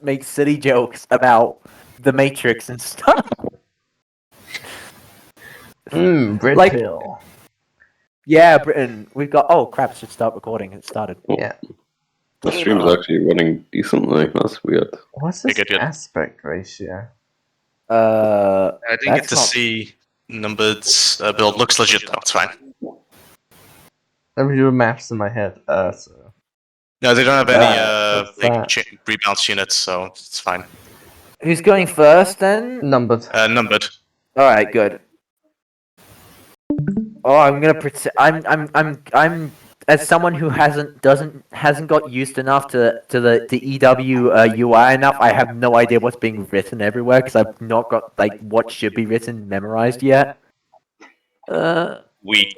make silly jokes about the Matrix and stuff. Red Like- pill. Yeah, Britain, we've got. Oh crap! It should start recording. It started. Yeah. The stream's actually running decently. That's weird. What's this Good. aspect ratio? I didn't get That's to not- see numbered build. Looks legit though. It's fine. Let me do maths in my head. So No, they don't have any What's that? rebalance units, so it's fine. Who's going first then? numbered. Numbered. All right, good. Oh, I'm gonna pretend. I'm as someone who hasn't got used enough to the EW UI enough. I have no idea what's being written everywhere because I've not got like what should be written memorized yet. We.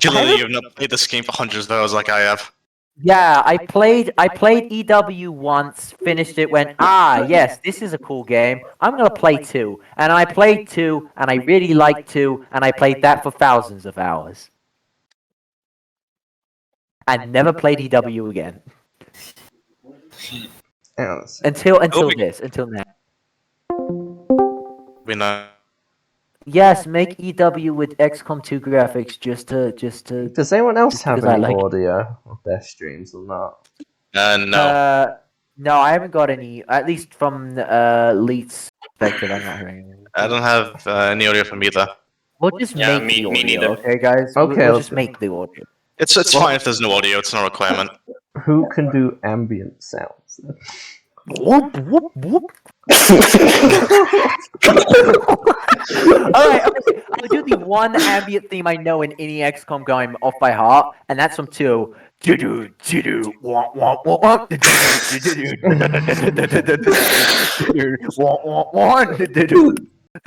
Clearly, you've not played this game for hundreds of hours like I have. Yeah, I played EW once, finished it, went, yes, this is a cool game. I'm gonna play 2. And I played 2, and I really liked 2, and I played that for thousands of hours. And never played EW again. Until now. We know. Yes, make EW with XCOM 2 graphics just to Does anyone else Just have because I any like it. audio of their streams or not? No. No, I haven't got any. At least from LeiT's perspective, I'm not hearing anything. I don't have any audio from either. We'll just Yeah, make me the audio, neither. okay, guys? Okay, we'll let's just do- make the audio. It's fine if there's no audio. It's not a requirement. Who can do ambient sounds? Whoop whoop whoop. Alright, okay. I'll do the one ambient theme I know in any XCOM game off by heart, and that's from 2.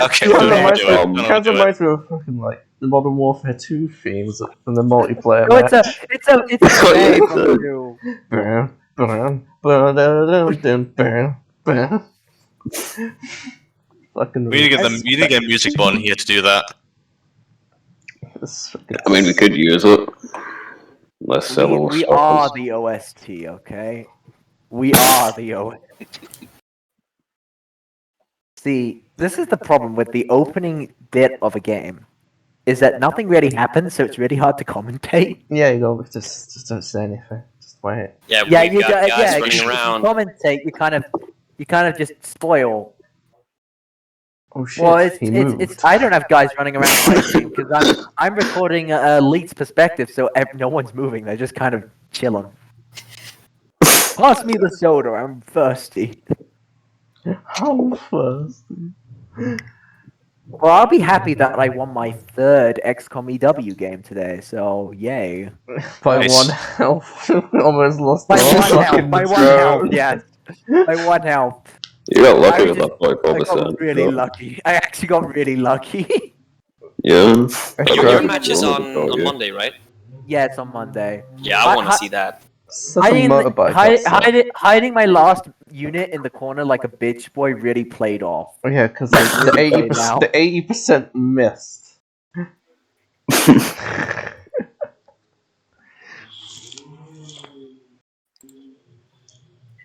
Okay, Kind don't do it. of Don't do it. reminds me of fucking like the Modern Warfare 2 themes from the multiplayer. No, match. it's a game from 2. Burn, burn, burn, burn, burn, burn, burn. Fucking. We need to get music button here to do that. I mean, we could use it. Let's sell all We are the OST, okay? We are the OST. See, this is the problem with the opening bit of a game, is that nothing really happens, so it's really hard to commentate. Yeah, you go. Just don't say anything. Just wait. Yeah, Yeah, we've you got got, guys yeah. running If you around. commentate, you kind of just spoil. Oh shit! Well, it's he moved. I don't have guys running around fighting because I'm recording LeiT's perspective, so no one's moving. They're just kind of chilling. Pass me the soda. I'm thirsty. How first? Well, I'll be happy that I won my 3rd XCOM EW game today. So yay! By Nice. 1 health, almost lost. By the 1 health. fucking By 1 drone. health. Yes. By 1 health. You got lucky I with just- that 44%. I got really lucky. I actually got really lucky. Yeah. Your match is on Monday, right? Yeah, it's on Monday. Yeah, I want to see that. Such a motorbike. outside. Hiding my last unit in the corner like a bitch boy really played off. Oh yeah, because the Really played out. 80% missed.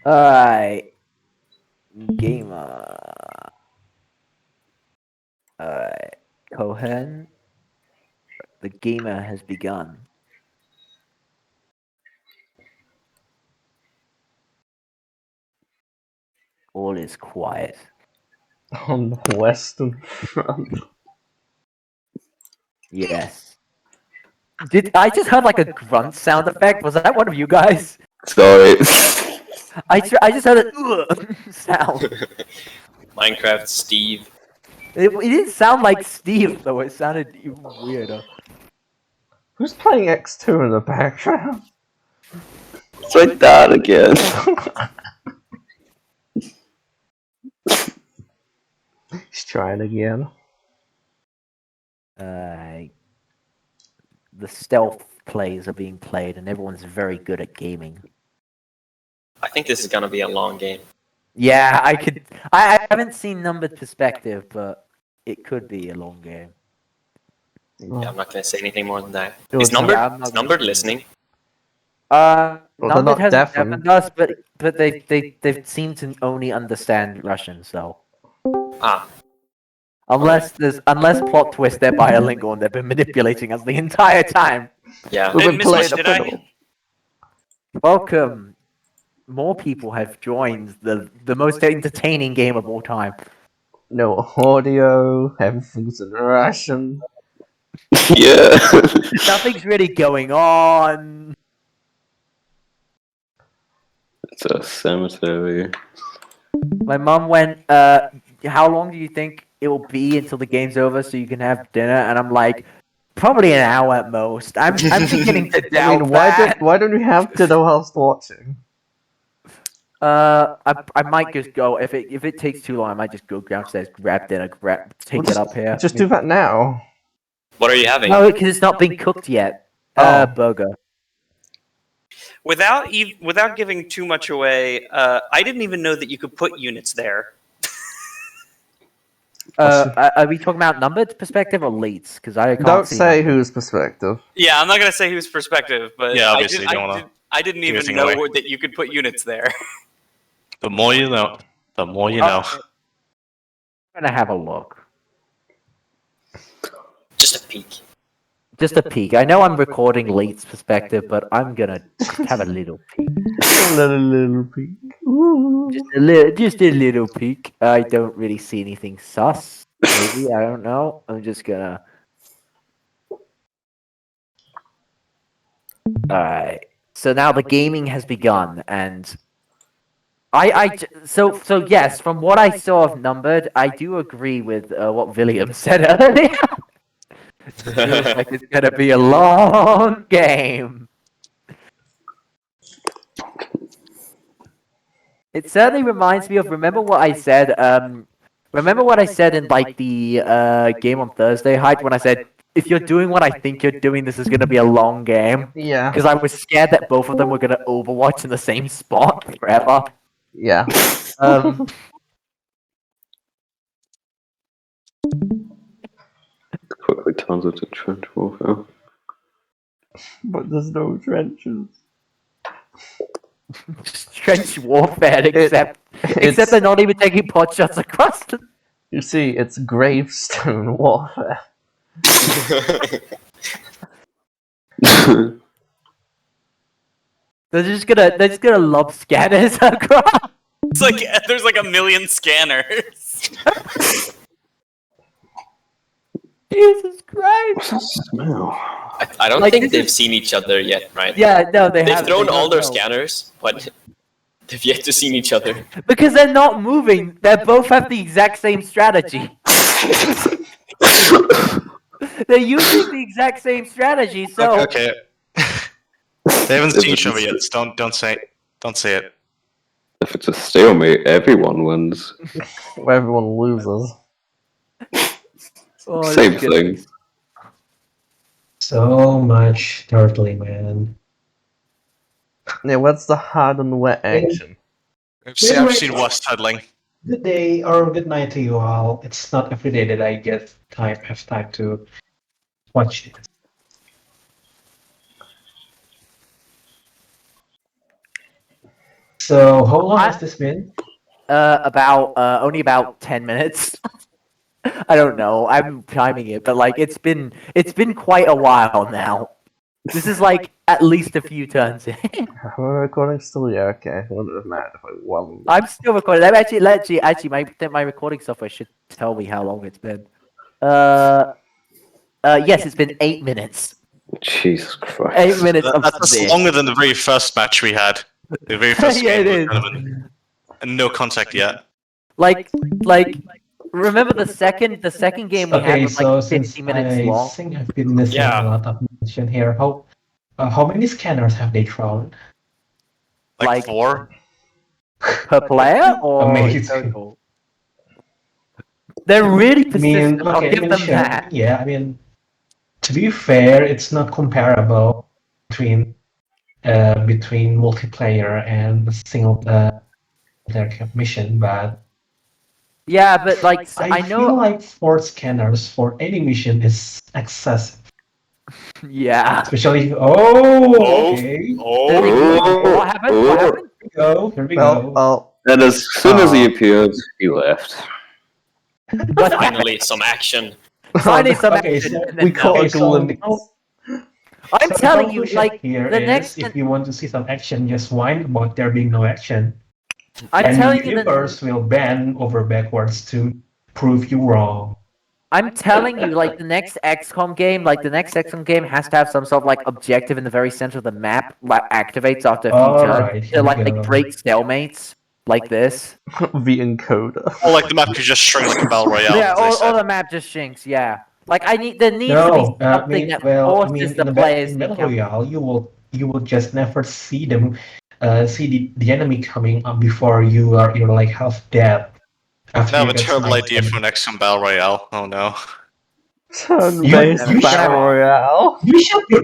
Alright. Gamer. Alright. Cohen. The gamer has begun. All is quiet. On the Western Front. Yes. Did I just heard like a grunt sound effect? Was that one of you guys? Sorry. I just heard a sound. Minecraft Steve. It didn't sound like Steve though. It sounded even weirder. Who's playing X2 in the background? It's my dad again. He's trying again. The stealth plays are being played, and everyone's very good at gaming. I think this is gonna be a long game. Yeah, I haven't seen numbered perspective, but it could be a long game. Yeah, I'm not gonna say anything more than that. It Is was- numbered? Yeah, I'm not Is numbered gonna- listening? Well, they're Numbered not hasn't deafened. deafened us, but they seem to only understand Russian, so Ah, unless plot twist they're bilingual and they've been manipulating us the entire time. yeah. We've Hey, been Miss playing Mush, the did I- fiddle. Welcome. More people have joined the most entertaining game of all time. No audio, everything's in Russian. Yeah. Nothing's really going on. It's a cemetery. My mum went, how long do you think it will be until the game's over so you can have dinner? And I'm like, probably an hour at most. I'm beginning to I doubt mean, that. why don't we have dinner whilst watching? I might just go if it takes too long. I might just go downstairs, grab dinner, take Well, it up here. Just do that now. What are you having? No, because it's not been cooked yet. Oh. Burger. Without giving too much away, I didn't even know that you could put units there. Are we talking about numbered perspective or LeiT's? Because I can't Don't see say numbered. whose perspective. Yeah, I'm not gonna say whose perspective, but Yeah, obviously, you don't wanna I didn't give even anything know away. that you could put units there. The more you know, the more you know. I'm gonna have a look. Just a peek. Just a peek. I know I'm recording LeiT's perspective, but I'm gonna have a little peek. A little peek. Ooh. Just a little peek. I don't really see anything sus. Maybe I don't know. I'm just gonna. All right. So now the gaming has begun, and so yes, from what I saw of numbered, I do agree with what William said earlier. It feels like it's gonna be a long game. It certainly reminds me of remember what I said. Remember what I said in like the game on Thursday, Hyde, when I said if you're doing what I think you're doing, this is gonna be a long game. Yeah. Because I was scared that both of them were gonna Overwatch in the same spot forever. Yeah. Quickly turns into trench warfare. But there's no trenches. Trench warfare, except It's, they're not even taking pot shots across the. you see, it's gravestone warfare. They're just gonna lob scanners across. It's like there's like a million scanners. Jesus Christ! What's that smell? I don't Like, think this they've is- seen each other yet, right? Yeah, no, they They've haven't. thrown They all don't their know. scanners, but they've yet to see each other. Because they're not moving. They both have the exact same strategy. They're using the exact same strategy, so Okay. They haven't seen each other yet. So don't say it. If it's a stalemate, everyone wins. Where everyone loses. Oh, Same that's good. thing. So much turtling, man. Yeah, what's the hard and wet action? I've seen worse huddling. Good day or good night to you all. It's not every day that I have time to watch it. So how long has this been? About only about 10 minutes. I don't know. I'm timing it, but like it's been quite a while now. This is like at least a few turns in. Am I recording still? Yeah, okay. Wouldn't have mattered if I wasn't. I'm still recording. I'm actually, my recording software should tell me how long it's been. Yes, it's been 8 minutes. Jesus Christ. 8 minutes of That's this. longer than the very first match we had. The very first Yeah, game it was is. relevant. And no contact yet. Like, remember the second game we had Okay, was so like since 50 minutes I long. think I've been missing Yeah. a lot of mention here, how many scanners have they thrown? Like Like- 4. Per player or Amazing. total? They're really I persistent. mean, I'll okay, give them sure. that. Yeah, I mean, to be fair, it's not comparable between multiplayer and single player mission, but Yeah, but like I I know. feel like 4 scanners for any mission is excessive. Yeah. Especially, Oh. okay. Oh. What happened? What happened? Here we Well, go. well, And as soon as he appeared, he left. What Finally, some action. Finally, some Okay, action. so- and then we caught no. a glimpse. I'm So the telling you, conclusion like here the is, next. if you want to see some action, just whine about there being no action. I'm And telling the you, universe will bend over backwards to prove you wrong. I'm telling you, like the next XCOM game, has to have some sort of like objective in the very center of the map, like activates after a few turns Alright, here to we like go. break stalemates like this. The encoder. Or like the map could just shrink like a battle royale. Yeah, as they or said. the map just shrinks. Yeah, like there needs to be No, something that forces the players in to Battle encounter. Royale, you will just never see them, see the enemy coming up before you're like half dead. After I have you a get terrible sniped. idea for an XCOM battle royale. Oh no. Turn-based You battle shut- royale. You shut your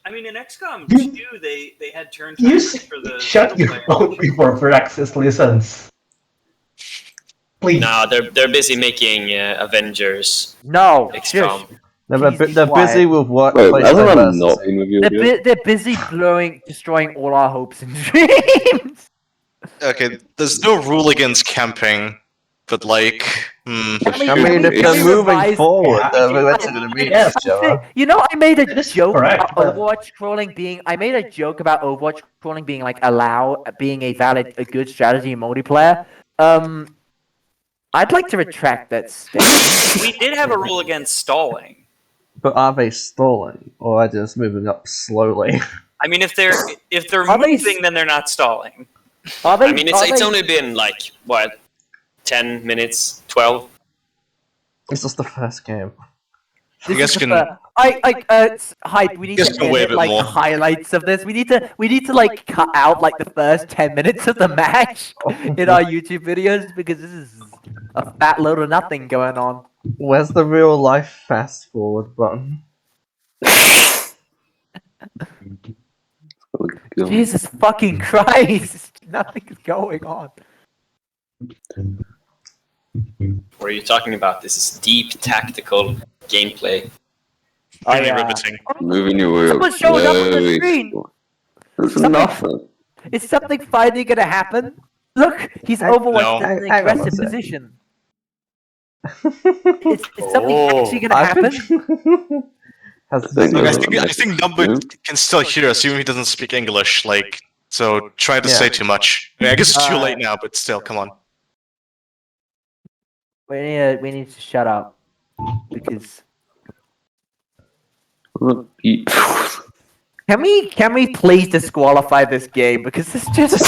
I mean, in XCOM You- 2, they had turn you timers for the shut your single player. mouth before Praxis listens. Please. No, they're busy making Avengers No, XCOM. shush. No, Please be they're busy quiet. with what Wait, hasn't that PlayStation not versus. been revealed yet? They're busy destroying all our hopes and dreams. Okay, there's no rule against camping, but like, I mean, if can they're we moving revise- forward, Yeah, they're I- eventually going to meet yes. each other. You know, I made a That is joke correct, about but- Overwatch crawling being. I made a joke about Overwatch crawling being like being a good strategy in multiplayer. I'd like to retract that statement. We did have a rule against stalling. But are they stalling, or are they just moving up slowly? I mean, if they're Are they moving, then they're not stalling. Are they? I mean, are it's they- only been like what, 10 minutes, 12. It's just the first game. This You guys is the can- hype. We need You guys to can wave edit it like more. highlights of this. We need to like cut out like the first 10 minutes of the match in our YouTube videos because this is a fat load of nothing going on. Where's the real life fast forward button? Jesus fucking Christ! Nothing's going on. What are you talking about? This is deep tactical gameplay. really yeah. riveting. Moving your way Someone showed up on the very screen. slow. There's Something- nothing. Is something finally gonna happen? Look, he's Hang- Overwatch No. in an Hang on a aggressive sec. position. Is something actually gonna I've happen? been- Has think Look, there's I think Number can still hear us, even if he doesn't speak English. Like, so try to Yeah. say too much. I, mean, I guess it's too late now, but still, come on. We need to shut up because can we please disqualify this game because it's just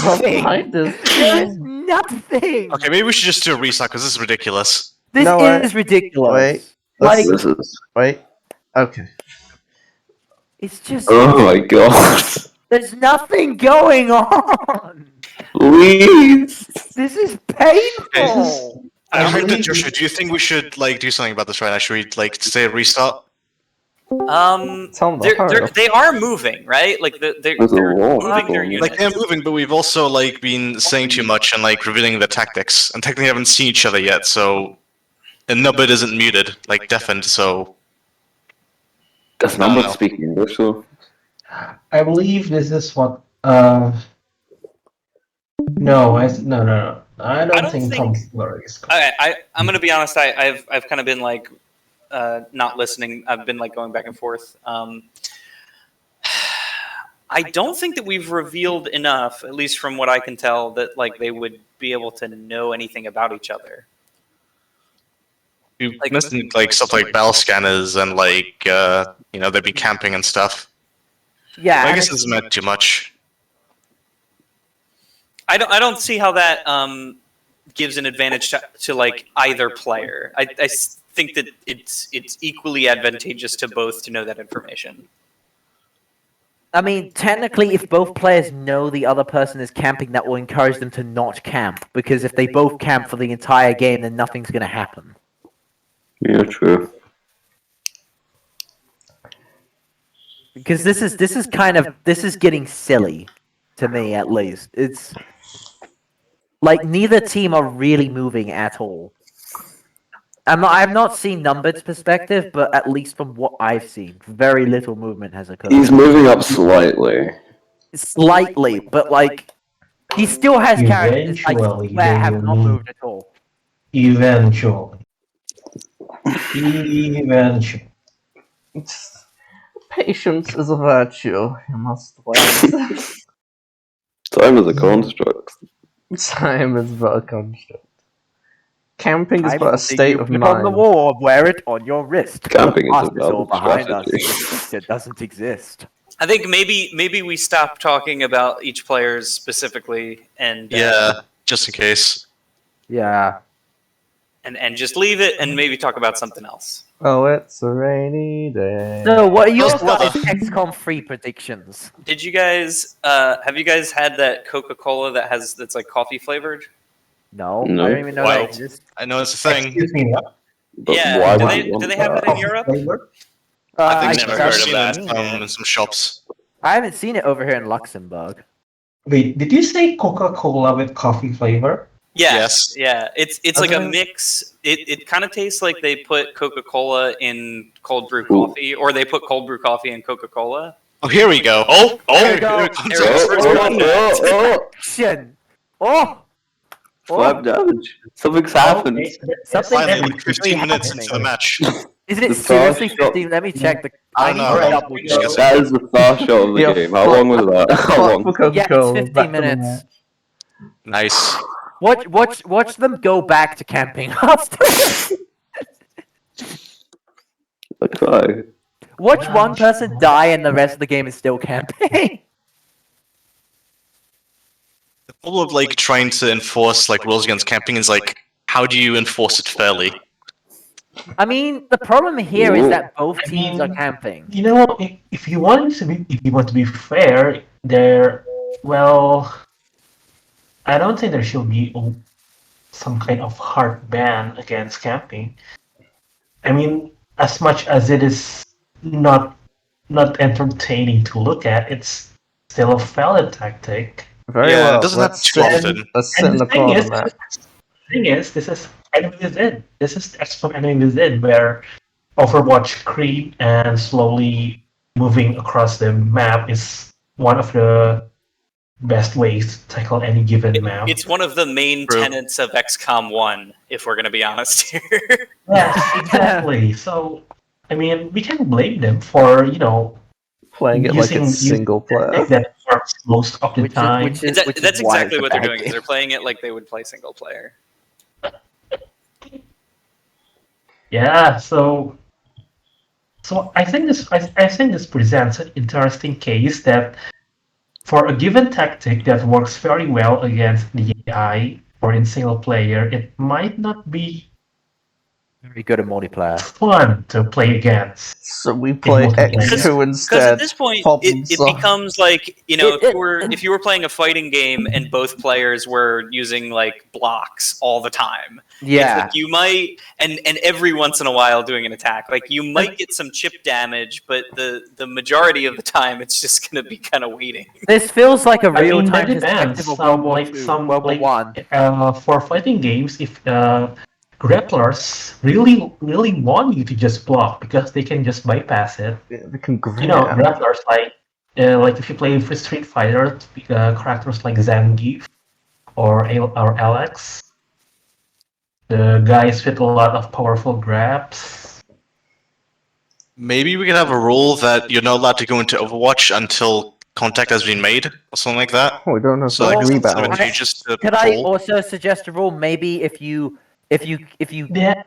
nothing. Right, this- There's nothing. Okay, maybe we should just do a restart because this is ridiculous. This No, wait. is ridiculous. Wait. Like This is. Wait. Okay. it's just Oh my god. there's nothing going on. Please. This is painful. I heard that, Joshua. Do you think we should like do something about this right now? Should we like say a restart? Tell them They are moving, right? Like they're There's a wall. moving their units. Like they're moving, but we've also like been saying too much and like revealing the tactics, and technically haven't seen each other yet. So, and Nubbit isn't muted, like deafened. So Does No, number no. speak English though? I believe this is what. No, no. I don't think Tom Fuller is. I'm gonna be honest. I've kind of been like not listening. I've been like going back and forth. I don't think that we've revealed enough, at least from what I can tell, that like they would be able to know anything about each other. we Like- mentioned like stuff like battle scanners and like they'd be camping and stuff. Yeah, I and guess it's- this is meant too much. I don't see how that gives an advantage to like either player. I think that it's equally advantageous to both to know that information. I mean, technically, if both players know the other person is camping, that will encourage them to not camp. Because if they both camp for the entire game, then nothing's going to happen. Yeah, true. Because this is getting silly, to me at least. It's like neither team are really moving at all. I have not seen numbered perspective, but at least from what I've seen, very little movement has occurred. He's moving up slightly. Slightly, but like he still has characters I Eventually, swear they have will not move. moved at all. Eventually. Eventually. Patience is a virtue. You must learn. Time is a construct. Time is but a construct. Camping is I but a see state you of put on the mind. wall or wear it on your wrist. Camping is Past a is all valid behind us. strategy. It doesn't exist. I think maybe we stop talking about each player's specifically and Yeah, just in case. Yeah. and just leave it and maybe talk about something else. Oh, it's a rainy day. So, what are your How's the weather? guys' XCOM 3 predictions? Did you guys have you guys had that Coca-Cola that's like coffee flavored? No, No. I don't even know Why? that exists. I know it's a thing. Excuse me, what? But Yeah, why do would they- you want do they have that in that? Europe? Flavor? I I've think never I've heard of seen that. it in some shops. I haven't seen it over here in Luxembourg. Wait, did you say Coca-Cola with coffee flavor? Yes. Yes. Yeah. It's like a Okay. mix. It kind of tastes like they put Coca-Cola in cold brew Ooh. coffee, or they put cold brew coffee in Coca-Cola. Oh, here we go. There we Here go. it comes There we out. go. First one. Action! Oh! Slap damage. Something's happened. Okay, Something Finally, is like 15 minutes into the happening. match. Is it The seriously first shot- 15? Let me check the. I I don't need know. to Alright, double here we check. go. That is the first shot of the Yeah, game. How long was that? How Clap long? for Coca-Cola. Yeah, it's back 15 to the minutes. match. Nice. Watch them go back to camping after. Okay. Watch one person die and the rest of the game is still camping. The problem of like trying to enforce like rules against camping is like, how do you enforce it fairly? I mean, the problem here is that both teams are mean- camping. You know, if you want to be, if you want to be fair, well, I don't think there should be some kind of hard ban against camping. I mean, as much as it is not entertaining to look at, it's still a valid tactic. Very Yeah, it well. doesn't happen Let's too sit, often. let's sit in And the the thing corner, is, Matt. this is enemy within. This is XCOM enemy within, where Overwatch creep and slowly moving across the map is one of the best ways to tackle any given map. It's one of the main True. tenets of XCOM 1, if we're going to be honest here. Yes, exactly. So, I mean, we can't blame them for Playing it like using- it's single player. tactic that works most of the time. Which is That's why exactly it's a what they're bad doing. Is game. they're playing it like they would play single player. Yeah, so I think this presents an interesting case that for a given tactic that works very well against the AI or in single player, it might not be Very good at multiplayer. fun to play against. So we play multiplayer. X2 Because instead. at this point, problem it solved. becomes like It- if you were playing a fighting game and both players were using like blocks all the time. It's Yeah. like you might and every once in a while doing an attack. Like you might get some chip damage, but the majority of the time it's just gonna be kind of waiting. This feels like a I mean, real-time that depends. perspective of Some World War like II, some World War like One. for fighting games, if grapplers really want you to just block because they can just bypass it. Yeah, we can grab. Grapplers like if you play with Street Fighter, characters like Zangief or Alex, the guys with a lot of powerful grabs. Maybe we could have a rule that you're not allowed to go into Overwatch until contact has been made, or something like that. Oh, we don't have So like like it's rebound. advantageous to Could I patrol. also suggest a rule? Maybe if you Yeah,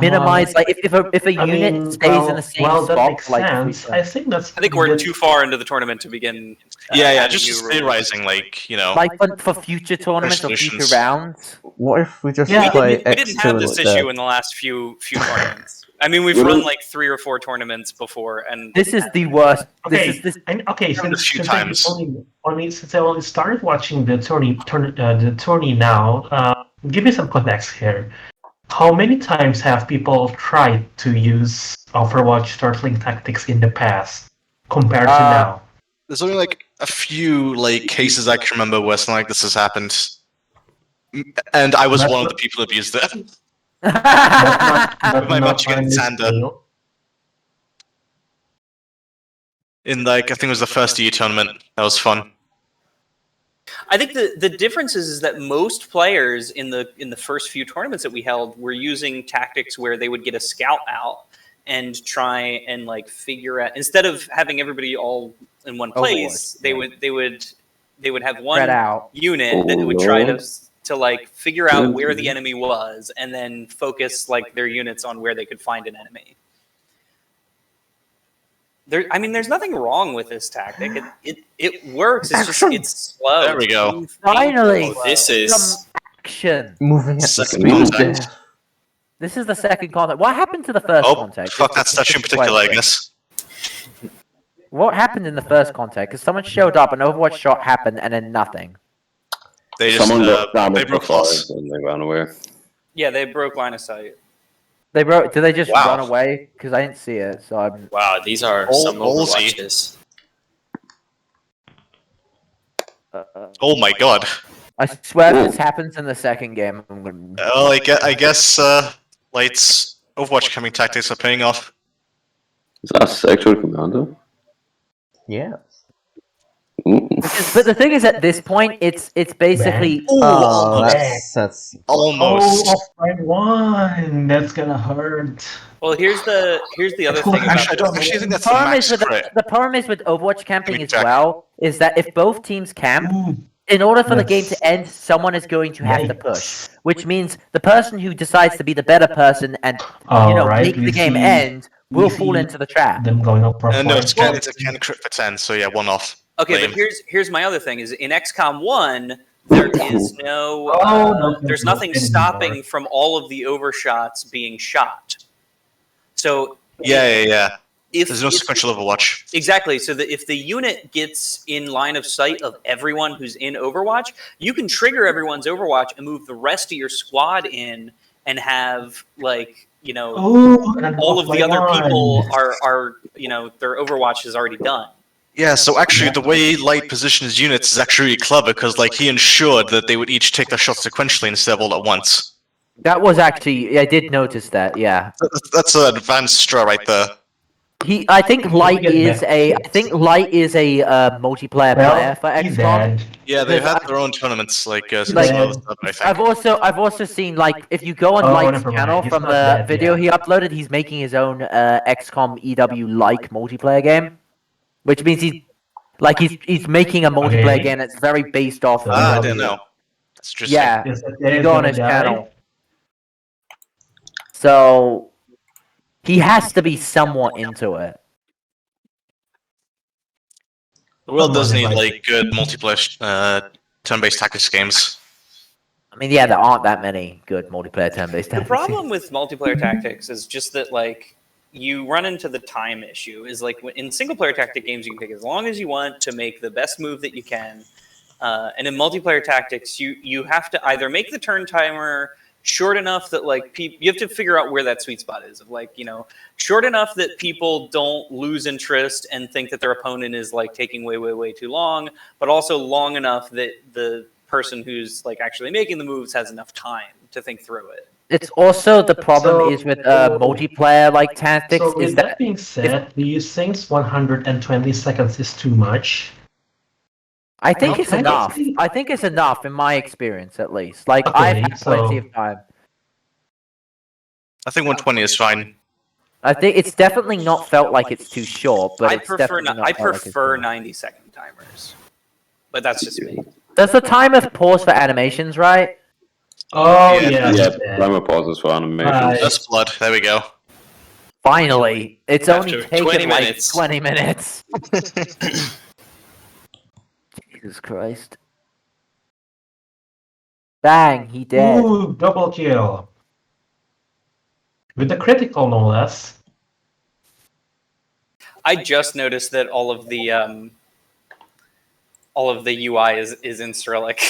minimize, like if a unit stays in the same that spot, makes like sense. I think that's. I think we're too far into the tournament to begin. Yeah, adding just new rules. theorizing, like, you know. like for future tournaments or future Resolutions. rounds. What if we just Yeah, play We didn't X2 have and this let issue that? in the last few tournaments. I mean, we've Wouldn't- run like 3 or 4 tournaments before, and This is the worst. Okay, This Happened a since, few since times. since I only started watching the tourney now, give me some context here. How many times have people tried to use Overwatch turtling tactics in the past compared to now? There's only like a few like cases I can remember where something like this has happened, and I was That's one of what- the people who abused it. But My not match against on this Sander. scale. In like I think it was the first EU tournament. That was fun. I think the difference is that most players in the first few tournaments that we held were using tactics where they would get a scout out and try and like figure out, instead of having everybody all in one place, Overwatch, they would have one Spread out. unit that Oh, would try Lord. to like figure out Good. where the enemy was and then focus like their units on where they could find an enemy. I mean, there's nothing wrong with this tactic. It works. It's just it's slow. There we go. It's Finally, painful. This is some action. Moving at the Second speed of contact. death. This is the second contact. What happened to the first Oh, contact? fuck that statue in particular, I guess. What happened in the first contact? Because someone showed up, an Overwatch shot happened, and then nothing. They just Someone got they damaged broke before loss. and they ran away. Yeah, they broke line of sight. They broke. Did they just Wow. run away? Because I didn't see it. So I'm. wow. These are some Ballsy. Overwatches. Oh my god. I swear, Whoa. if this happens in the second game, I'm gonna. Well, I guess LeighT's Overwatch coming tactics are paying off. Is that a sexual commando? Yeah. Ooh. But the thing is, at this point, it's basically. Oh, almost. that's Almost. Oh, I won. That's gonna hurt. Well, here's the other thing about Actually, I don't this. actually think that's The the problem, max is with crit. the problem is with Overwatch camping Give me as check. well, is that if both teams camp, Ooh, in order for the Yes. game to end, someone is going to have to push. yikes. Which means the person who decides to be the better person and Alright, make we the game see- end will we fall see into the trap. them going up for And no, five. it's a can crit for 10, so yeah, one off. Okay, Lame. but here's my other thing: is in XCOM 1, there is no, there's nothing anymore. stopping from all of the overshots being shot. So Yeah. if There's no sequential Overwatch. exactly, so that if the unit gets in line of sight of everyone who's in Overwatch, you can trigger everyone's Overwatch and move the rest of your squad in and have like Ooh, and all of the other one. people are their Overwatch is already done. Yeah, so actually the way LeighT positioned his units is actually really clever because like he ensured that they would each take their shots sequentially instead of all at once. That was actually, I did notice that. Yeah, That's an advanced straw right there. I think LeiT get is back. a multiplayer player for He's XCOM. dead. Yeah, they've Because had their own tournaments like Like, some other stuff, I think. I've also seen like if you go on Oh, LeiT's never mind. channel He's from not the dead, video yeah. he uploaded, he's making his own XCOM EW like multiplayer game, which means he's making a multiplayer Okay. game that's very based off. So- I didn't know. That's interesting. Yeah, Is that you guy go on gonna his die? channel. So he has to be somewhat into it. The world does Someone need like- like good multiplayer turn-based tactics games. I mean, yeah, there aren't that many good multiplayer turn-based. The problem with multiplayer tactics is just that like you run into the time issue. Is like in single player tactic games, you can take as long as you want to make the best move that you can, and in multiplayer tactics, you have to either make the turn timer short enough that like you have to figure out where that sweet spot is of like short enough that people don't lose interest and think that their opponent is like taking way too long, but also long enough that the person who's like actually making the moves has enough time to think through it. It's also the problem So- is with multiplayer like tactics So is with that that being said, do you think 120 seconds is too much? I think it's Okay. enough. I think it's enough in my experience, at least. Like Okay, I've had plenty so- of time. I think 120 is fine. I think it's definitely not felt like it's too short, but I it's prefer definitely not, not I felt like it's prefer too- 90-second timers, but that's just me. There's the time of pause for animations, right? Oh Yeah, yeah, Yeah, yeah. timer pauses for animations. Right. Just blood. There we go. Finally, it's only After taken 20 like minutes. 20 minutes. Jesus Christ! Bang! He dead. Ooh, double kill. With the critical, no less. I just noticed that all of the UI is in Cyrillic.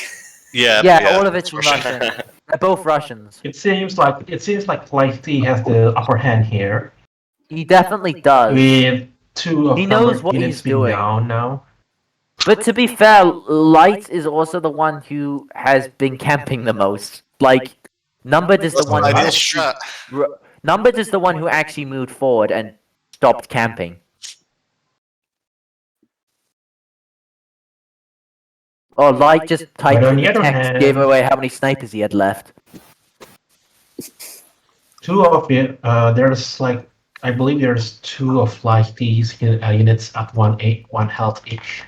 Yeah. Yeah, all of it's Russian. Russian. They're both Russians. It seems like LeighT has the upper hand here. He definitely does. With two of He number knows what units he's being doing. down now. But to be fair, LeiT is also the one who has been camping the most. Like, Numbered is the one. Ideal Who strat. Numbered is the one who actually moved forward and stopped camping. Or LeighT just typed on in the the other text, hand- gave away how many snipers he had left. Two of it, there's like, I believe there's two of like these units at 1 health each.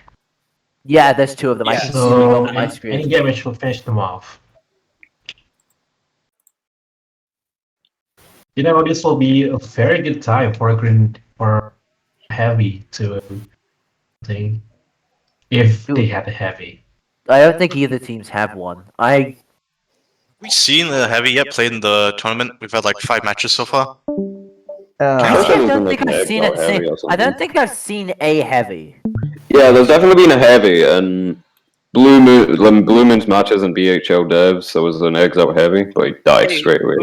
Yeah, there's two of them. I Yeah. can see them So on my any screen. damage will finish them off. You know, this will be a very good time for a green or heavy to thing, if they had a heavy. I don't think either teams have one. We seen the heavy yet played in the tournament. We've had like 5 matches so far. Actually, I There's don't been, think like, an I've seen Exile it. heavy or I something. don't think I've seen a heavy. Yeah, there's definitely been a heavy, and Blue Moon's matches and BHL devs, there was an Exile heavy, but he died Hey, straight away.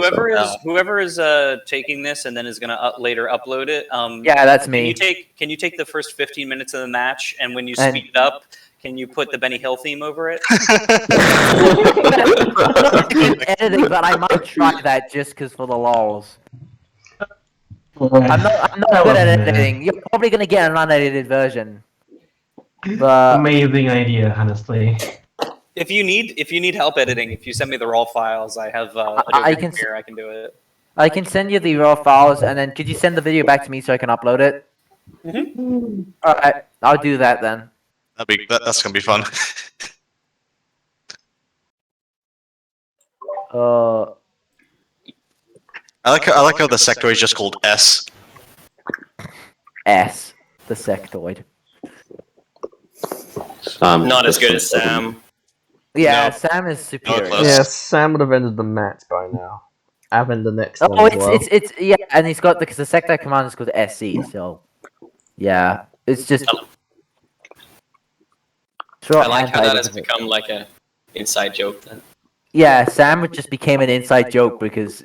whoever is taking this and then is gonna later upload it. Yeah, that's Can you me. take the first 15 minutes of the match, and when you And- speed it up, can you put the Benny Hill theme over it? I'm not good at editing, but I might try that just because for the lols. I'm not good at editing. You're probably gonna get an unedited version. But Amazing idea, honestly. If you need help editing, if you send me the raw files, I have I Adobe can Premiere. I can do it. I can send you the raw files, and then could you send the video back to me so I can upload it? Alright, I'll do that then. That's gonna be fun. I like how the sector is just called S. S, the sectoid. Not as good as Sam. Yeah, No. Sam is superior. close. Yeah, Sam would have ended the match by now. I've ended the next Oh, one as well. it's yeah, and he's got because the sector command is called SC, so yeah, it's just. I like how that has become like a inside joke then. Yeah, Sam just became an inside joke because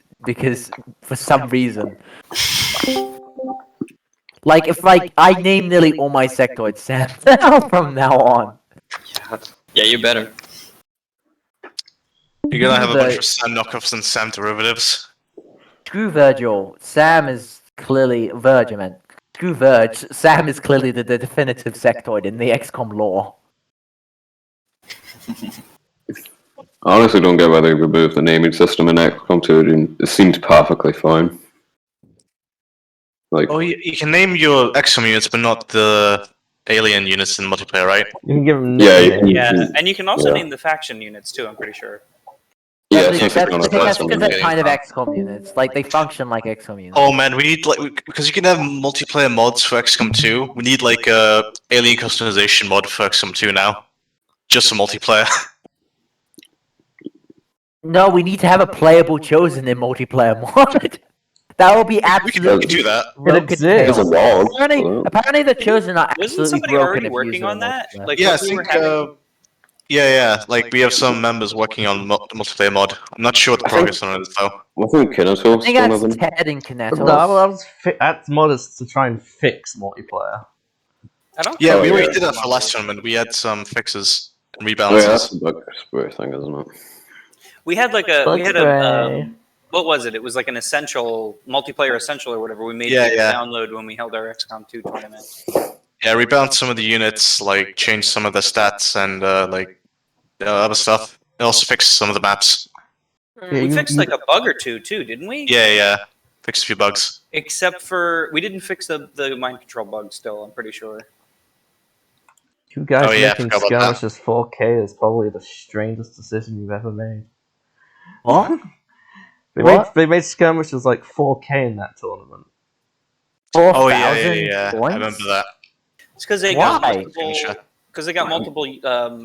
for some reason. Like if I name nearly all my sectoids Sam from now on. Yeah, you better. You're gonna have a The- bunch of Sam knockoffs and Sam derivatives. Screw Virgil. Sam is clearly Verge, I meant. Screw Verge. Sam is clearly the definitive sectoid in the XCOM lore. I honestly don't get why they removed the naming system in XCOM 2. It seems perfectly fine. Like, Oh, you can name your XCOM units, but not the alien units in multiplayer, right? You can give him Yeah, nicknames. Yeah, and you can also Yeah. name the faction units too. I'm pretty sure. yeah, That's since because it's not a that's person, because they're yeah. kind of XCOM units. Like they function like XCOM units. Oh man, we need because you can have multiplayer mods for XCOM 2. We need like a alien customization mod for XCOM 2 now, just for multiplayer. No, we need to have a playable chosen in multiplayer mod. That will be we absolutely can do that. broken exists. There's a tails. log. Apparently the chosen are Wasn't absolutely somebody broken already if working used on in that? multiplayer. Like, Yeah, I what we were think. having- Yeah. Like we have some members working on the multiplayer mod. I'm not sure what the I think- progress on it is though. I think Kinnettle's I think one of them. that's Ted and Kinetos. No, that's modest to try and fix multiplayer. I don't. Yeah, Oh, we already yeah. did that for last tournament. We had some fixes and Oh, yeah, rebalances. that's a bug spur thing, isn't it? We had like a Bug spray. what was it? It was like an essential multiplayer essential or whatever. We made Yeah, it yeah. download when we held our XCOM 2 tournament. Yeah, rebalanced some of the units, like changed some of the stats and like other stuff. It also fixed some of the maps. Yeah, We you- fixed you- like a bug or two too, didn't we? Yeah. Fixed a few bugs. Except for we didn't fix the mind control bug. Still, I'm pretty sure. You guys Oh, yeah, I making forgot about that. skirmishes 4K is probably the strangest decision you've ever made. What? They What? made skirmishes like 4K in that tournament. 4,000 Oh yeah. points? I remember that. It's because they Why? got multiple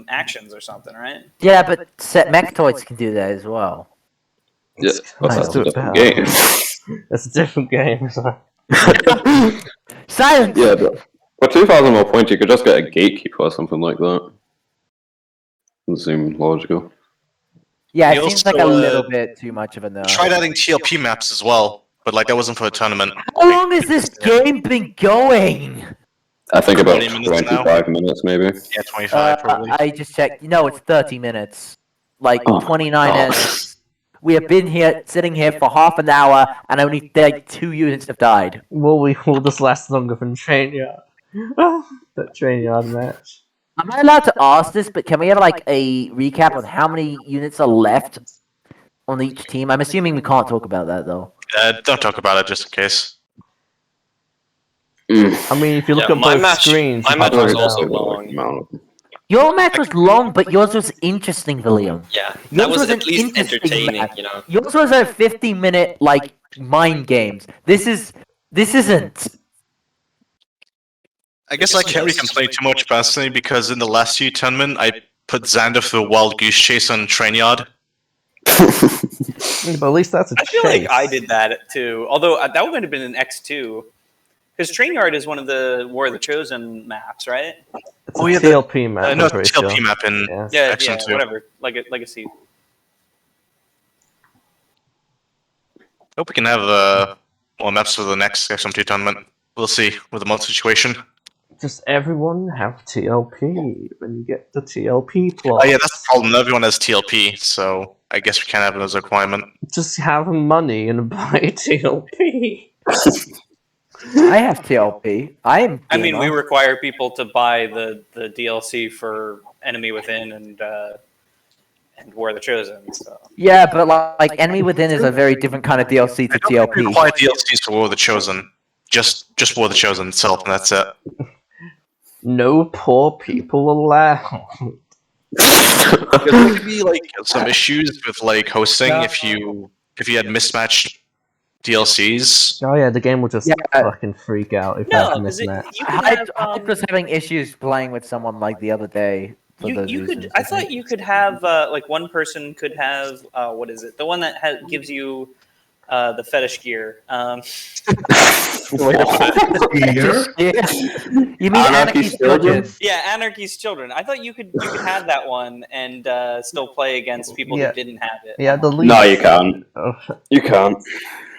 actions or something, right? Yeah, but Mechtoids can do that as well. Yeah, Let's that's do a it different better. game. It's a different game. So. Silence! Yeah, but for 2,000 more points, you could just get a gatekeeper or something like that. Doesn't seem logical. Yeah, We it seems also, like a little bit too much of a nerf. Tried adding TLP maps as well, but like that wasn't for a tournament. How long has this game been going? I think about 20 minutes now. 25 minutes, maybe. Yeah, 25 probably. I just checked. No, it's 30 minutes. Like Oh, 29 oh. minutes. We have been here, sitting here for half an hour, and only like 2 units have died. Will this last longer than Train Yard? That Train Yard match. Am I allowed to ask this? But can we have like a recap on how many units are left on each team? I'm assuming we can't talk about that though. Don't talk about it just in case. I mean, if you look Yeah, at my both match- screens, my you match can was work also out. long. Your match was long, but yours was interesting, William. Yeah, Yours that was an at least interesting entertaining, match. you know. Yours was a 50-minute like mind games. This isn't. I guess I can't really complain too much personally because in the last few tournament I put Xander for a wild goose chase on Train Yard. But at least that's a I feel chase. like I did that too. Although that would have been an X2. Because Train Yard is one of the War of the Chosen maps, right? It's Oh, a yeah, TLP map. No, I'm pretty TLP sure. map in Yeah. Yeah, XCOM 2. whatever. Legacy. Hope we can have more maps for the next XCOM 2 tournament. We'll see with the mod situation. Just everyone have TLP when you get the TLP plot. Oh yeah, that's the problem. Everyone has TLP, so I guess we can't have it as a requirement. Just have money and buy TLP. I have TLP. I mean, we require people to buy the DLC for Enemy Within and War of the Chosen. So. Yeah, but like Enemy Within is a very different kind of DLC to I don't think we TLP. require DLCs for War of the Chosen. Just War of the Chosen itself, and that's it. No poor people allowed. There could be like some issues with like hosting if you had mismatched DLCs. Oh yeah, the game will just Yeah. fucking freak out if No, that's a because mismatch. you could have, Hyde was having issues playing with someone like the other day. For those you could. reasons, I think. thought you could have like one person could have what is it? The one that gives you the fetish gear. Yeah. You mean Anarchy's Children? Yeah, Anarchy's Children. I thought you could have that one and still play against people Yeah. who didn't have it. Yeah, the lead. No, you can't. Oh, You can't.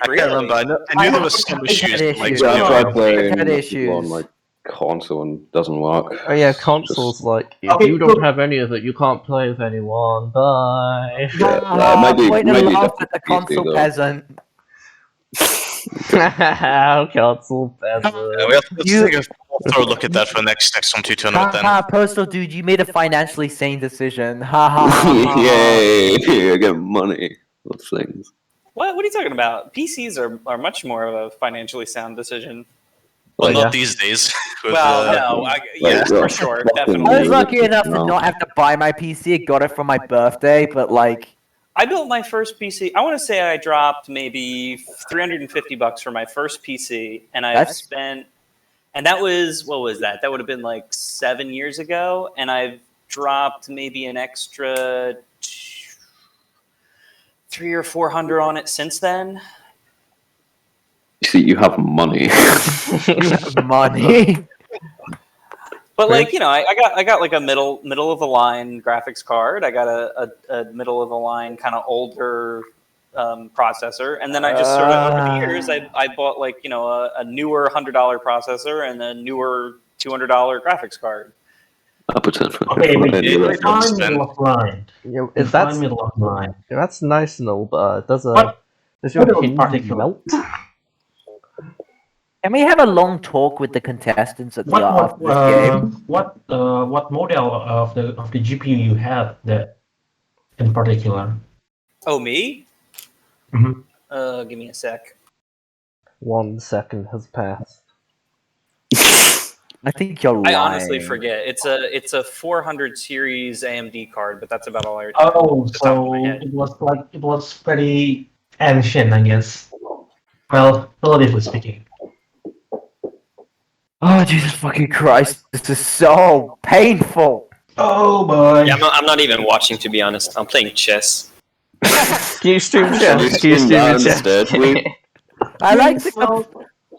I can't remember. I knew there was some issues. With, like, issues. Yeah, I Yeah. tried I've playing had on issues. like console and it doesn't work. oh yeah, consoles like if Okay, you don't cool. have any of it, you can't play with anyone. Bye. maybe- Point to maybe laugh that's at the the PC console though. peasant. Console peasant. we have to take a thorough look at that for the next XCOM 2 tournament then. Haha, Postal dude, you made a financially sane decision. Ha ha ha, ha. Yay! I get money. Those things. What are you talking about? PCs are much more of a financially sound decision. Well, Yeah. not these days. with, Well, no, yeah, well, for sure, fucking I was definitely. lucky enough to No. not have to buy my PC. I got it for my birthday, but like, I built my first PC. I want to say I dropped maybe $350 for my first PC, and I've That's- spent, and that was what was that? That would have been like 7 years ago, and I've dropped maybe an extra 300 or 400 on it since then. You see, you have money. money. But like I got like a middle of the line graphics card. I got a middle of the line kind of older processor, and then I just sort of over the years I bought like a newer $100 processor and a newer $200 graphics card. I pretend for Okay, wait. Yeah, Define spend- middle of line. Yeah, Define middle of line. that's nice and all, but does What? your What in hinge particular? melt? Can we have a long talk with the contestants at the What after this game? what model of the GPU you have that in particular? Oh, me? Mhm. Give me a sec. 1 second has passed. I think you're lying. I honestly forget. It's a 400 series AMD card, but that's about all I. Oh, the top of my so head. it was pretty ancient, I guess. Well, relatively speaking. Oh, Jesus fucking Christ. This is so painful. Oh boy. Yeah, I'm not even watching, to be honest. I'm playing chess. Can you stream chess? Can you stream stream that chess? instead, please? I like to. Well,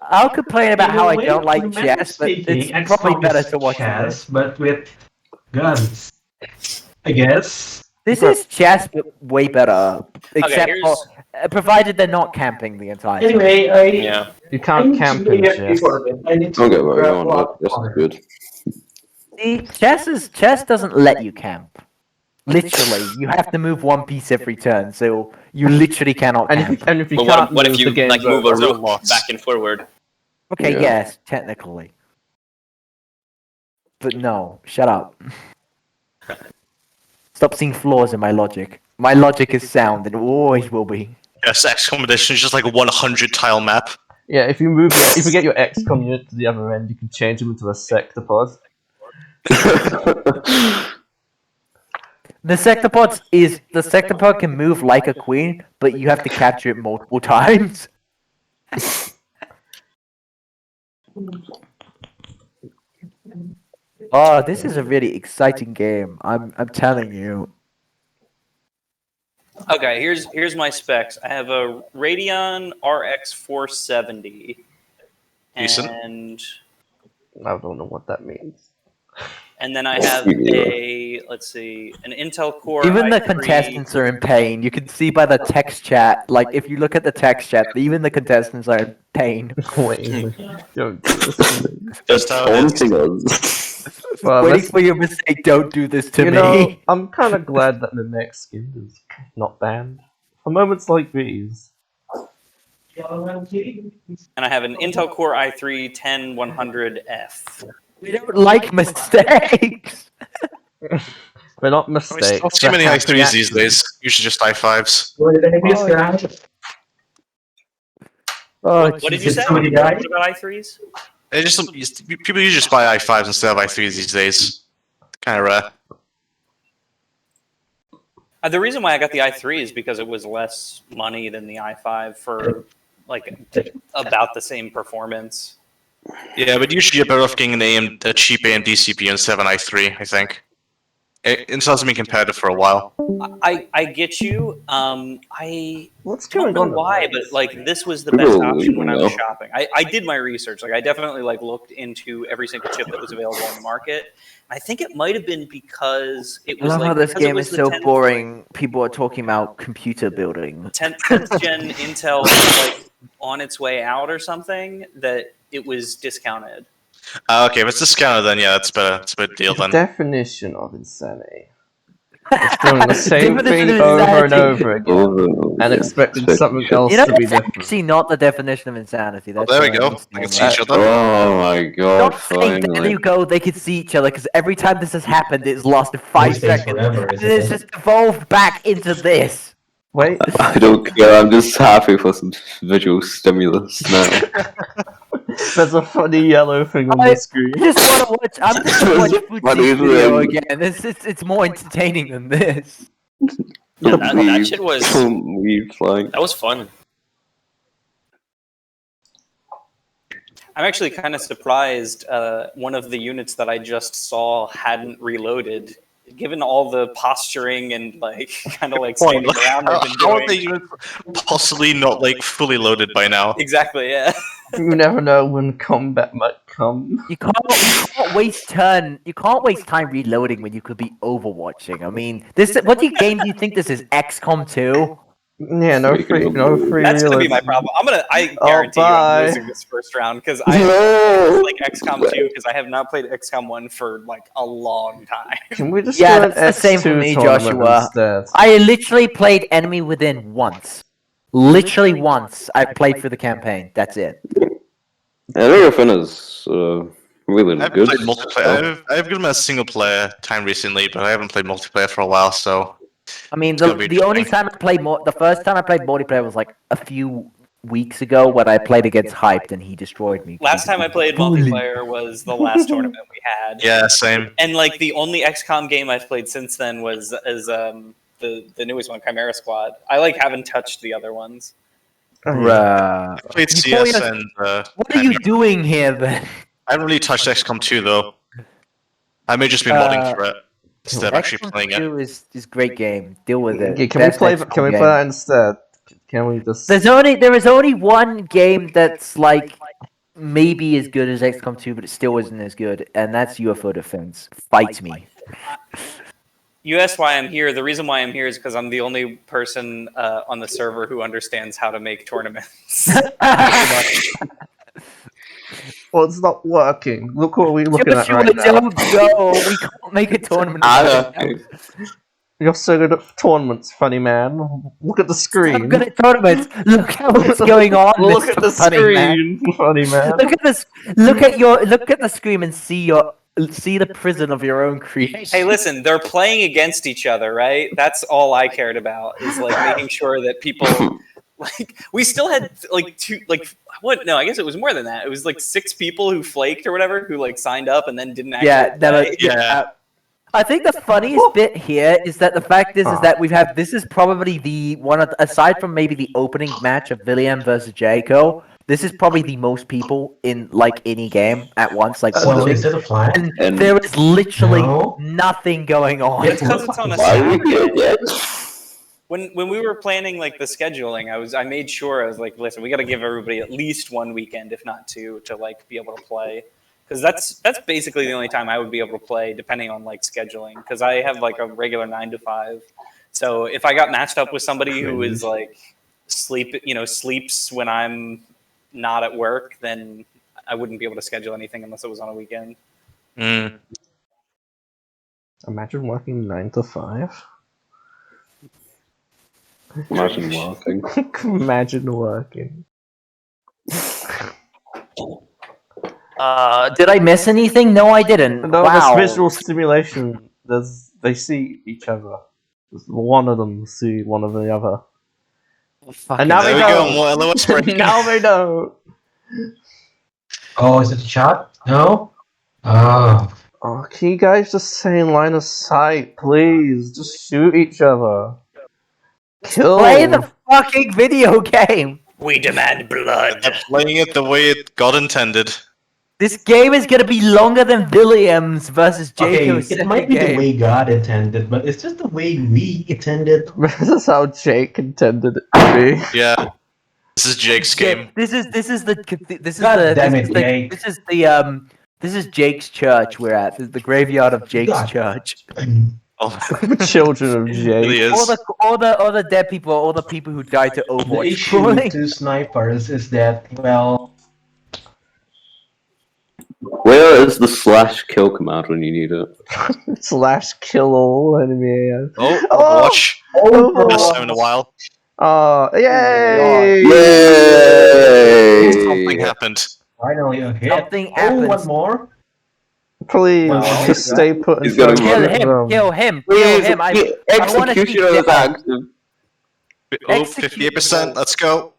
I'll complain about how I in a way, don't like humanly chess, but speaking, it's probably XCOM better is to watch chess, this. but with guns. I guess. This is chess, but way better. Except here's- for, provided they're not camping the entire time. Anyway, Yeah. You I can't need camp to in be a chess. before it. I need to Don't get what grab you one want. This is corner. good. See, chess doesn't let you camp. Literally, you have to move one piece every turn, so you literally cannot. And camp. if you But can't what if move, you the game's like move a over. rook Lots. back and forward? Okay, Yeah. yes, technically. But no, shut up. Stop seeing flaws in my logic. My logic is sound and it always will be. Yes, XCOM edition is just like a 100 tile map. Yeah, if you get your XCOM unit to the other end, you can change them into a sectopod. The sectopod can move like a queen, but you have to capture it multiple times. Oh, this is a really exciting game. I'm telling you. Okay, here's my specs. I have a Radeon RX 470, Decent. and I don't know what that means. then I have an Intel Core. Even the i3 contestants are in pain. You can see by the text chat. Like if you look at the text chat, even the contestants are in pain. Wait, don't do this to me. Just how it is. Taunting us. Well, Waiting let's- for your mistake. Don't do this to you me. know, I'm kind of glad that the next skin is not banned. For moments like these. And I have an Intel Core i3 10100F. We don't like mistakes. They're not I mean, mistakes. not too many they're i3s happy these days. Usually just i5s. What did I miss, guys? Oh, What did you Jesus. say? somebody What died? about i3s? People usually just buy i5s instead of i3s these days. Kind of rare. The reason why I got the i3 is because it was less money than the i5 for like about the same performance. Yeah, but usually you're better off getting a cheap AMD CPU instead of an i3, I think. Intel hasn't been competitive for a while. I get you. I What's don't going know on? why, but like this was the People best option when I was know. shopping. I did my research. Like I definitely like looked into every single chip that was available on the market. I think it might have been because it I was love like how this because it game was is the so 10th boring. People are talking about computer building. 10th gen Intel was like on its way out or something that it was discounted. Okay, if it's discounted, then yeah, that's better. It's a better deal The then. definition of insanity. It's doing the same Definition thing of over and insanity. over again. Over and over And again. expecting Expect- something should- else You know, to be it's different. actually not the definition of insanity. Oh, That's there we a go. misnomer. They can see each other. Oh my god, Not saying there finally. you go, they could see each other, because every time this has happened, it's lasted This 5 takes seconds. forever, And isn't it's it? just evolved back into this. Wait, I don't care, I'm just happy for some visual stimulus now. there's a funny yellow thing on I the screen. just want to watch. I'm just gonna watch What Footsie's is video it? again. It's more entertaining than this. Yeah, that shit was Don't leave, like. That was fun. I'm actually kind of surprised one of the units that I just saw hadn't reloaded, given all the posturing and like kind of like standing around they've been How are doing. they even possibly not like fully loaded by now? Exactly, yeah. You never know when combat might come. You can't waste time reloading when you could be overwatching. I mean, this game do you think this is? XCOM 2? Yeah, no free That's gonna be my reloads. problem. I Oh, guarantee you bye. I'm losing this first round because I No! like XCOM 2 because I have not played XCOM 1 for like a long time. Can we just Yeah, do an that's the same for X2 me, tournament Joshua. instead? I literally played Enemy Within once. Literally once. I played for the campaign. That's it. Area Finn is really I've good. played multiplayer. I've given it a single player time recently, but I haven't played multiplayer for a while, so I mean, gonna be the only interesting. time I played the first time I played multiplayer was like a few weeks ago when I played against Hyped and he destroyed me. Last time I played multiplayer was the last tournament we had. yeah, same. And like the only XCOM game I've played since then was the newest one, Chimera Squad. I like haven't touched the other ones. Bruh. I played You call CS your- and What are you doing here then? I haven't really touched XCOM 2 though. I may just be modding for it instead of actually XCOM playing it. 2 is great game. Deal with it. Okay, can we Best play? XCOM Can we game. play that instead? Can we just? There is only one game that's like maybe as good as XCOM 2, but it still isn't as good, and that's UFO Defense. Fight me. You asked why I'm here. The reason why I'm here is because I'm the only person on the server who understands how to make tournaments. Well, it's not working. Look what we're looking at Joshua, right now. don't go. We can't make a tournament. Ah, without okay. it. You're so good at tournaments, funny man. Look at the I'm screen. good at tournaments. Look at what's going on. Look at Mr. the Funny Man. screen, funny man. Look at this. Look at the screen and see the prison of your own creation. Hey, listen, they're playing against each other, right? That's all I cared about, is like making sure that people like we still had like what? No, I guess it was more than that. It was like 6 people who flaked or whatever, who like signed up and then didn't actually play. Yeah. I think the funniest bit here is that the fact is that this is probably the one of aside from maybe the opening match of William versus Jayco, this is probably the most people in like any game at once, like So watching. is it a flag? And there is literally No. nothing going on. It's because it's on a Why are we here Saturday. again? When we were planning like the scheduling, I made sure I was like, listen, we got to give everybody at least 1 weekend, if not 2, to like be able to play, because that's basically the only time I would be able to play, depending on like scheduling, because I have like a regular 9 to 5. So if I got matched up with somebody who is like sleeps when I'm not at work, then I wouldn't be able to schedule anything unless it was on a weekend. Mm. Imagine working 9 to 5. Imagine working. Imagine working. Did I miss anything? No, I didn't. No, Wow. this visual stimulation. They see each other. One of them see one of the other. And now There they we go. know. More let's break. Now they know. Oh, is it a shot? No? Oh. Oh, can you guys just say in line of sight, please? Just shoot each other. Kill. Play the fucking video game. We demand blood. They're playing it the way it got intended. This game is gonna be longer than Williams versus Okay, Jayco's it might be the game. way God intended, but it's just the way we intended. This is how Jake intended it to be. Yeah. This is Jake's game. This is God damn it, Jake. This is Jake's church we're at. This is the graveyard of Jake's God. church. Oh, Children of it really Jake. is. All the dead people, all the people who died to The Overwatch. issue trolling. with 2 snipers is that, well, Where is the /kill command when you need it? Slash kill all enemy. Oh, Oh! Overwatch. First time in a while. Oh, yay! Yay! Something happened. finally a hit. Something Oh, happens. one more? Please, Wow. just stay put He's until gonna you run. Kill get him! them. Kill him! I wanna see Executioner is Dipper. active. Oh, Execute. 58%. Let's go.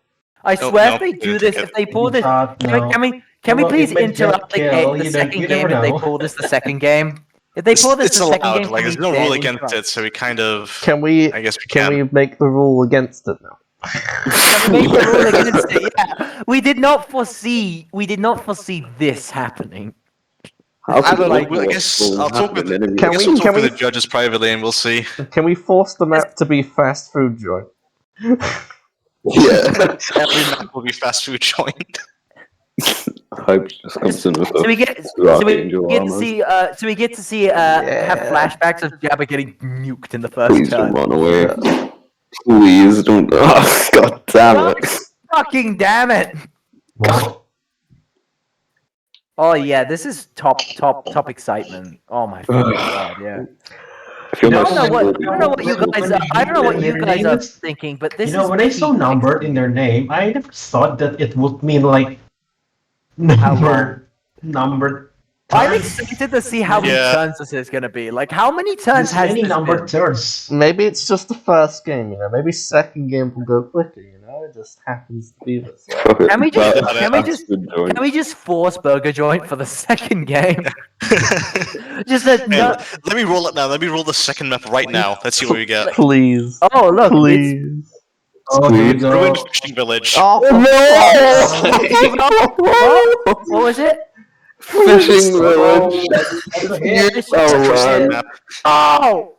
I Oh, swear no, if they you do didn't this, take if it. they pull this, No. can we Well, please it might get interrupt the, kill, the you second never game if they know. pull this the second game? If they pull this It's the second allowed. game, Like, can there's we no then rule against interrupt? it, so we kind of. Can we? I guess we Can can. we make the rule against it now? Can we make the rule against it? Yeah, we did not foresee this happening. How I could would it like- look I guess I'll talk with. an enemy? Can I guess we- we'll talk can with we- the judges privately, and we'll see. Can we force the map to be fast food joint? Yeah. Every map will be fast food joined. I hope it just comes in with So we a get, Archangel to armor. see, have Yeah. flashbacks of Jabba getting nuked in the first Please don't turn. run away. Please don't. Oh, God damn it. Fucking damn it! Wow. Oh yeah, this is top excitement. Oh my fucking god, yeah. I feel I like don't know what When you their guys name are is- thinking, but this You know, is when I saw peak numbered in their name, I never thought that it would mean like numbered I'm turns. excited to see how many Yeah. turns this is gonna be. Like, how many turns This has many this numbered been? turns. Maybe it's just the first game, you know. Maybe second game will go quicker, you know. It just happens to be this way. Can we just- Join. Can we just force Burger Joint for the second game? Just that. Hey, No, let me roll it now. Let me roll the second map right now. Let's see what we get. Please, oh look, it's, please. Oh, here we go. Ruined Fishing Village. Oh, what was it? Fishing village. Fish- Oh, man. Map. Oh,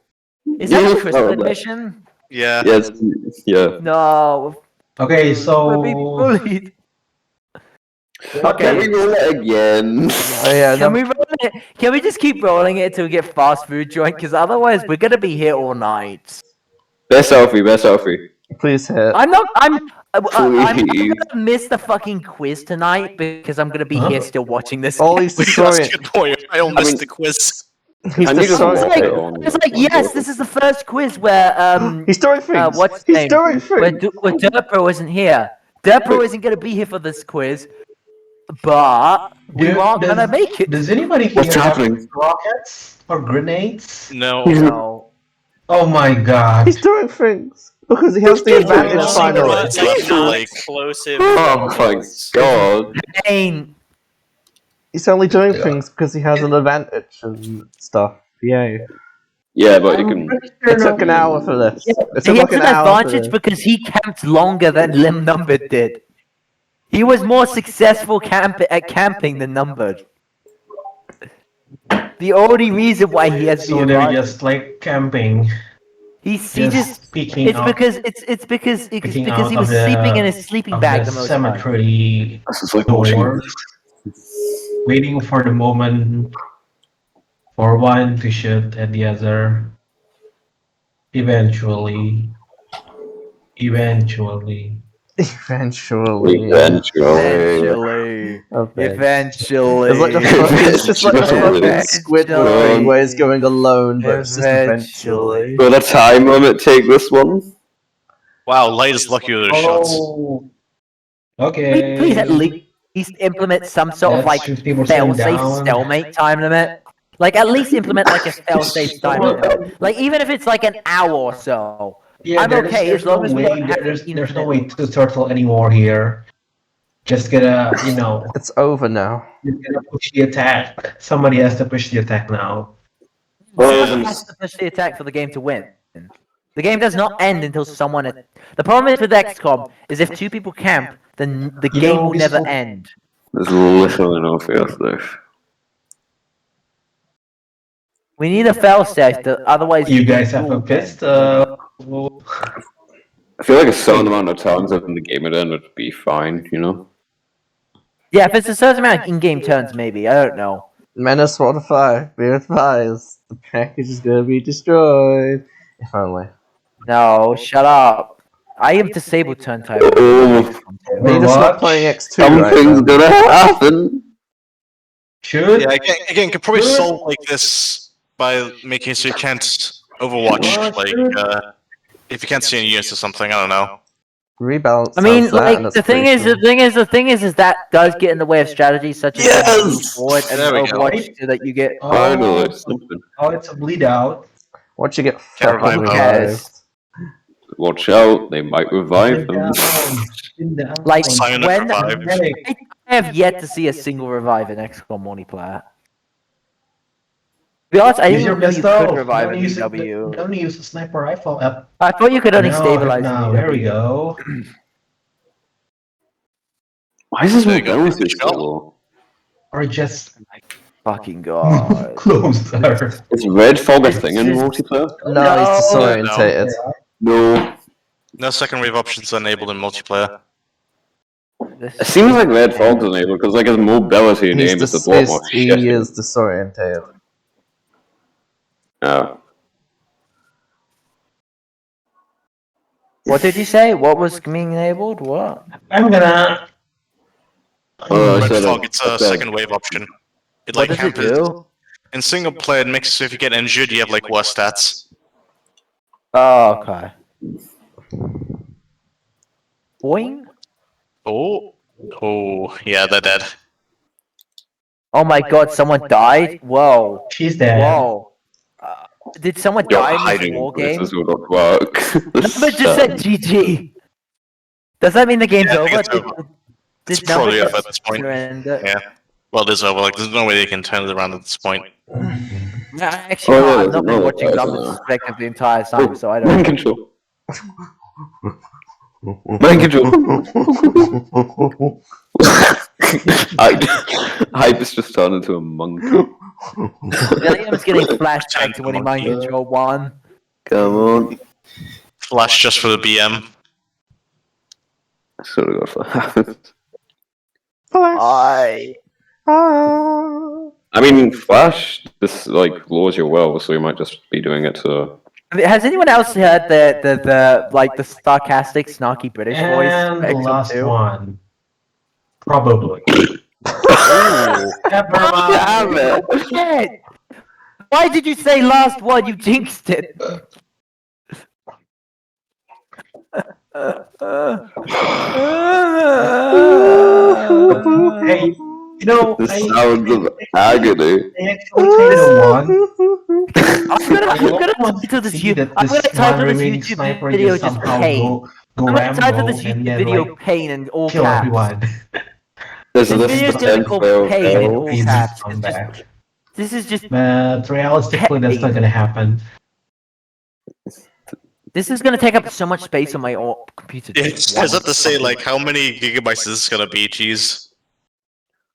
is that a Oh, crystal no. admission? Yeah. Yes, yeah. No, Okay, we're being so bullied. Can we roll it again? Oh, yeah, Can we roll it? Can we just keep rolling it till we get fast food joint? Because otherwise, we're gonna be here all night. Best selfie. please hit. I'm gonna Please. miss the fucking quiz tonight because I'm gonna be Huh? here still watching this. Ollie, game. destroy That's a it. good point. I almost missed the quiz. He's Can you just destroying. walk like- it on? It's like, yes, this is the first quiz where He's doing things. what's his He's name? doing where, things. where Derpro isn't here. Derpro isn't gonna be here for this quiz, but we Dude, aren't gonna make it. Does anybody What's here happening? have rockets or grenades? No. No. Oh my god. He's doing things because he has the He's advantage doing finally. things. Like- Explosive. Oh my god! Pain. He's only doing things because he has an advantage and stuff. Yay! Yeah, but you can. It took an hour for this. It took He like has an an hour for advantage this. because he camped longer than Lim Numbered did. He was more successful at camping than Numbered. The only reason why he has the So they're advantage, just like camping. he just peeking it's out, because peeking he out was of the- sleeping in his sleeping of bag the the most time. cemetery This is like watching. doors, waiting for the moment for one to shoot at the other. Eventually. Eventually. Eventually. Eventually. Eventually. It's like a it's just like a fucking Squidward Eventually. thing where he's going alone, but it's just Eventually. eventually. Will a time limit take this one? Wow, LeighT is lucky with those shots. Oh. Okay. Please at least implement some sort of like That's 50% fail-safe down. stalemate time limit. Like at least implement like a fail-safe time limit. Like even if it's like an hour or so. Yeah, I'm okay as long as we don't have there's infinite- no way to turtle anymore here. Just gotta, It's over now. just gotta push the attack. Somebody has to push the attack now. Someone has to push the attack for the game to win. The game does not end until someone. The problem is with XCOM is if two people camp, then the You game know, will we never still- end. There's literally no fear there. We need a fail-safe, otherwise You guys have a pistol. I feel like a certain amount of times in the game it would be fine, you know? Yeah, if it's a certain amount of in-game turns, maybe. I don't know. Menace 1-5. Be advised. The package is gonna be destroyed. If only. No, shut up. I am disabled turn type. Oh, They just not playing X2 right something's now. gonna happen! Should Yeah, again, could probably solve like this by making it so you can't Overwatch, like, if you can't see any units or something, I don't know. Rebalance. I mean, sounds that, and like it's the thing pretty is, cool. the thing is that does get in the way of strategies such as Yes! forward and There we go. Overwatch, so that you get. Finally, something. Oh, it's a bleed out. Once you get Can't fucking revive them. revived. Watch out, they might revive them. Like Sign up when revive. I have yet to see a single revive in XCOM multiplayer. To be honest, I Use didn't your even know you pistol. could revive Don't an use EW. Don't use a sniper rifle. I thought you could only No, stabilize no, an there we EW. go. Why is this There you go. mobility so low? Or just Fucking god. closer. Is red fog a It's thing in just- multiplayer? No, he's No. disorientated. No. No second wave options are enabled in multiplayer. It seems like red fog's enabled because like his mobility and He's aim is dis- a lot more he shit. is disorientated. Oh. What did you say? What was being enabled? What? I'm gonna. Oh, I Red said fog, it. it's a Okay. second wave option. It What like does it hampers do? in single player. It makes it so if you get injured, you have like worse stats. Oh, okay. Boing? Oh, oh, yeah, they're dead. Oh my god, someone died? Whoa. She's dead. Whoa. Did someone You're die in this hiding. war This game? is will not work. But just said GG. Does that mean the game's Yeah, I think over? it's over. It's Did Number probably over just at this point. end it? Yeah. Well, it is over. Like, there's no way they can turn it around at this point. Nah, actually, Oh, no, yeah, I've not been no, watching I don't Numbers know. perspective the entire time, so I Mind don't know. control. Mind control. Hype's just turned into a monkey. William's getting flashback to when he mind Monkey. control one. Come on. Flash just for the BM. I sort of got for happens. I. I mean, Flash, this like lowers your will, so you might just be doing it to. Has anyone else heard the like the sarcastic, snarky British voice? And the for XCOM last 2? one. Probably. Ooh. Never mind. Damn it! Shit! Why did you say last one? You jinxed it. Hey, you know, The sounds of agony. I actually kind of want. I'm gonna want title to this see that I'm gonna this one title this remaining YouTube sniper video just just somehow pain. go I'm gonna title Rambo this and YouTube then video like pain in all kill caps. everyone. Is This this video is the gonna be called 10th pain in fail? all Amazing caps. It's just, comeback. this is just But realistically, that's not gonna happen. this is gonna take up so much space on my computer. Yeah, just I was one about to say, like, fucking- how many gigabytes is this gonna be? Jeez.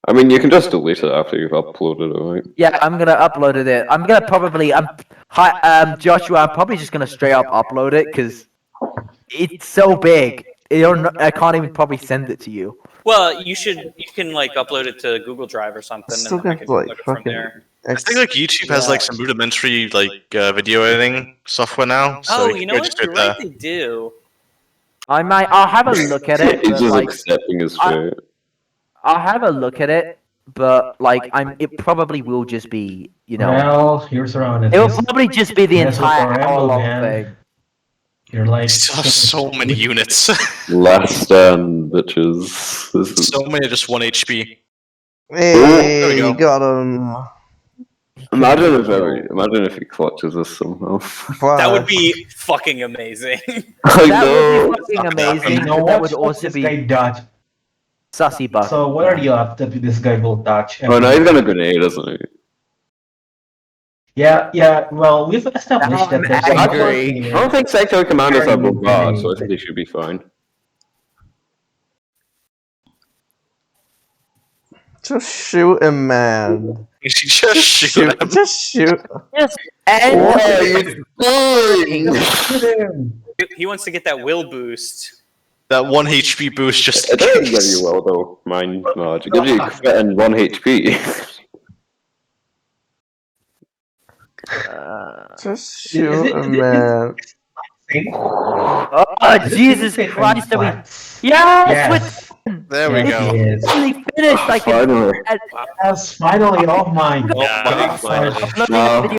I mean, you can just delete it after you've uploaded it, right? Yeah, I'm gonna upload it. I'm gonna probably Joshua. I'm probably just gonna straight up upload it because it's so big. I can't even probably send it to you. Well, you can like upload it to Google Drive or something, Still and then I got can like upload it from fucking. there. I think like YouTube has like some rudimentary like video editing software now. So Oh, you you can know go what? just do You're it there. right. They do. I'll have a look at it, He's but just like, accepting his fate. I'll have a look at it, but like, it probably will just be, Well, here's around it. it will probably just be the That's what entire for Rambo, hour-long man. thing. You're like Still have so many units. Last stand, bitches. This is So many just 1 HP. Hey, we go. got him. imagine if he clutches us somehow. That would be fucking amazing. I That know. would be fucking amazing. You know but what? that would also this guy be dodge. sussy buck. So what are the odds that this guy will dodge? Oh, now he's got a grenade, isn't he? Yeah. Well, we've established Now that I'm there's a couple of angry. I don't players. think sector commanders have Carrying robots, so I grenades. think they should be fine. Just shoot him, man. You should just shoot him. Just shoot. He wants to get that will boost. That 1 HP boost just in It doesn't give case. you well though, mind Marge. It gives you crit and 1 HP. Just shoot him, man. Oh, Jesus Christ! Are we? Yes, Yes. There we go. Yes. finally finished. I can. Finally. Yes, finally. Oh my Yeah, god. finally. Uploading the Wow. video